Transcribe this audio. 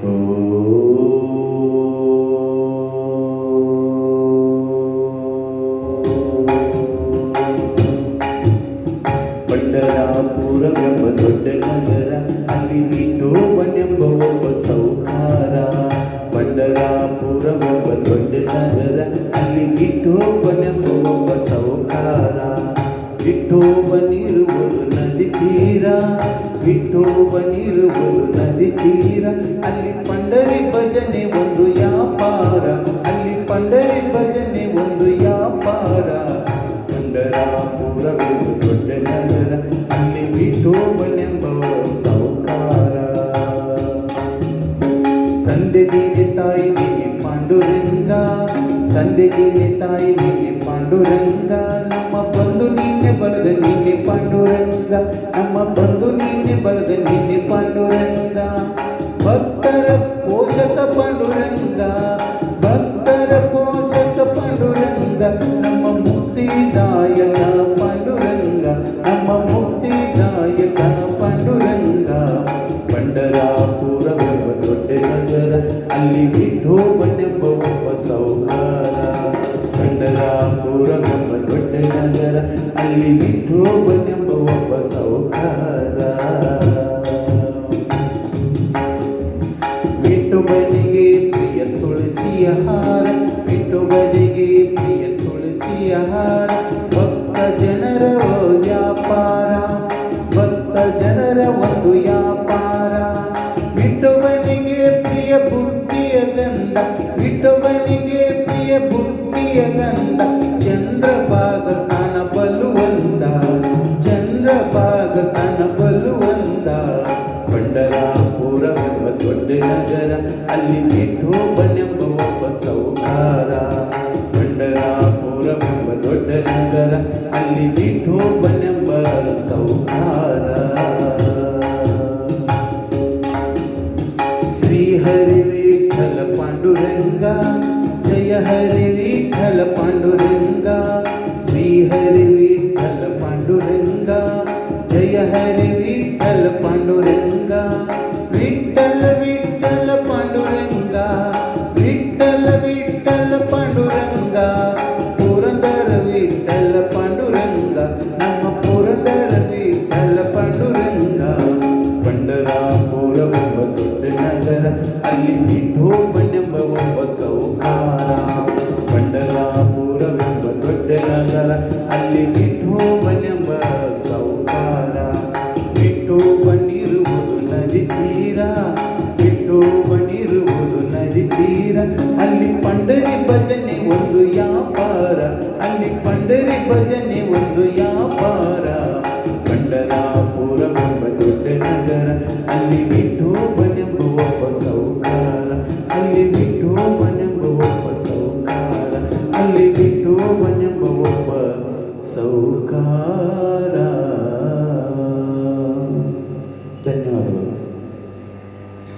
ಓ ಪಂಡರಾಪುರವೆಂಬ ದೊಡ್ಡ ನಗರ, ಅಲ್ಲಿ ವಿಠೋಬನೆಂಬ ಒಬ್ಬ ಸೌಕಾರ. ಪಂಡರಾಪುರವೆಂಬ ದೊಡ್ಡ ನಗರ, ಅಲ್ಲಿ ವಿಠೋಬನೆಂಬ ಒಬ್ಬ ಸೌಕಾರ. ವಿಠೋಬನಿರುವುದು ನದಿ ತೀರ, ವಿಠೋಬನಿರುವುದು ನದಿ ತೀರ. ಅಲ್ಲಿ ಪಂಡರಿ ಭಜನೆ ಒಂದು ವ್ಯಾಪಾರ, ಅಲ್ಲಿ ಪಂಡರಿ ಭಜನೆ ಒಂದು ವ್ಯಾಪಾರ. ಪಂಡರಾಪುರವೆಂಬ ದೊಡ್ಡ ನಗರ, ಅಲ್ಲಿ ವಿಠೋಬನೆಂಬ ಸೌಕಾರ. ತಂದೆ ನೀನೆ ತಾಯಿ ನೀನೆ ಪಾಂಡುರಂಗ, ತಂದೆ ನೀನೆ ತಾಯಿ ನೀನೆ ಪಾಂಡುರಂಗ. ನಮ್ಮ ಬಂಧು ನೀನೆ ಬಳಗ ನೀನೆ ಪಾಂಡುರಂಗ, ನಮ್ಮ ಬಂಧು ನೀನೆ ಬಳಗ ನೀನೆ ಪಾಂಡುರಂಗ. ಭಕ್ತರ ಪೋಷಕ ಪಾಂಡುರಂಗ, ಭಕ್ತರ ಪೋಷಕ ಪಾಂಡುರಂಗ. ನಮ್ಮ ಮುಕ್ತಿದಾಯಕ ಪಾಂಡುರಂಗ, ನಮ್ಮ ಮುಕ್ತಿದಾಯಕ ಪಾಂಡುರಂಗ. ಪಂಡರಾಪುರವೆಂಬ ದೊಡ್ಡ ನಗರ, ಅಲ್ಲಿ ವಿಠೋಬನೆಂಬ ಒಬ್ಬ ಸೌಕಾರ. ಪಂಡರಾಪುರವೆಂಬ ದೊಡ್ಡ ನಗರ, ಅಲ್ಲಿ ವಿಠೋಬನೆಂಬ ಒಬ್ಬ ಸೌಕಾರ. ವಿಠೋಬನಿಗೆ ಪ್ರಿಯ ತುಳಸಿಯ ಹಾರ, ವಿಠೋಬನಿಗೆ ಪ್ರಿಯ ತುಳಸಿಯ ಹಾರ. ಭಕ್ತ ಜನರ ವ್ಯಾಪಾರ, ಭಕ್ತ ಜನರ ಒಂದು ವ್ಯಾಪಾರ. ವಿಠೋಬನಿಗೆ ಪ್ರಿಯ ಬುದ್ಧಿಯ ಗಂಧ, ವಿಠೋಬನಿಗೆ ಪ್ರಿಯ ಬುದ್ಧಿಯ ಗಂಧ. ಚಂದ್ರಭಾಗ ಸ್ಥಾನ ಬಲುವಂದ, ಚಂದ್ರಭಾಗ ಸ್ಥಾನ ಬಲುವಂದ. ಪಂಡರಾಪುರವೆಂಬ ದೊಡ್ಡ ನಗರ, ಅಲ್ಲಿ ವಿಠೋಬನೆಂಬ ಒಬ್ಬ ಸೌಕಾರ. ಪಂಡರಾಪುರವೆಂಬ ದೊಡ್ಡ ನಗರ, ಅಲ್ಲಿ ವಿಠೋಬನೆಂಬ ಸೌಕಾರ. ಶ್ರೀ ಹರಿ ವಿಠಲ ಪಾಂಡುರಂಗ, ಜಯ ಹರಿ ವಿಠಲ ಪಾಂಡುರಂಗ. ಶ್ರೀ ಹರಿ ವಿಠಲ ಪಾಂಡುರಂಗ, ಜಯ ಹರಿ ವಿಠಲ ಪಾಂಡುರಂಗ. ವಿಠಲ ವಿಠಲ ಪಾಂಡುರಂಗ, ವಿಠಲ ವಿಠಲ ಪಾಂಡುರಂಗ. ಪುರಂದರ ವಿಠಲ ಪಾಂಡುರಂಗ, ನಮ್ಮ ಪುರಂದರ ವಿಠಲ ಪಾಂಡುರಂಗ. ಪಂಡರಾಪುರವೆಂಬ ದೊಡ್ಡ ನಗರ, ಅಲ್ಲಿ ವಿಠೋಬನೆಂಬ ಒಬ್ಬ ಸೌಕಾರ. ಪಂಡರಾಪುರವೆಂಬ ದೊಡ್ಡ ನಗರ, ಅಲ್ಲಿ ವಿಠೋಬನೆಂಬ ಸೌಕಾರ. ವಿಠೋಬನಿರುವುದು ನದಿ ತೀರ, ವಿಠೋಬನಿರುವುದು ನದಿ ತೀರ. ಅಲ್ಲಿ ಪಂಡರಿ ಭಜನೆ ಒಂದು ವ್ಯಾಪಾರ, ಅಲ್ಲಿ ಪಂಡರಿ ಭಜನೆ ಒಂದು ವ್ಯಾಪಾರ.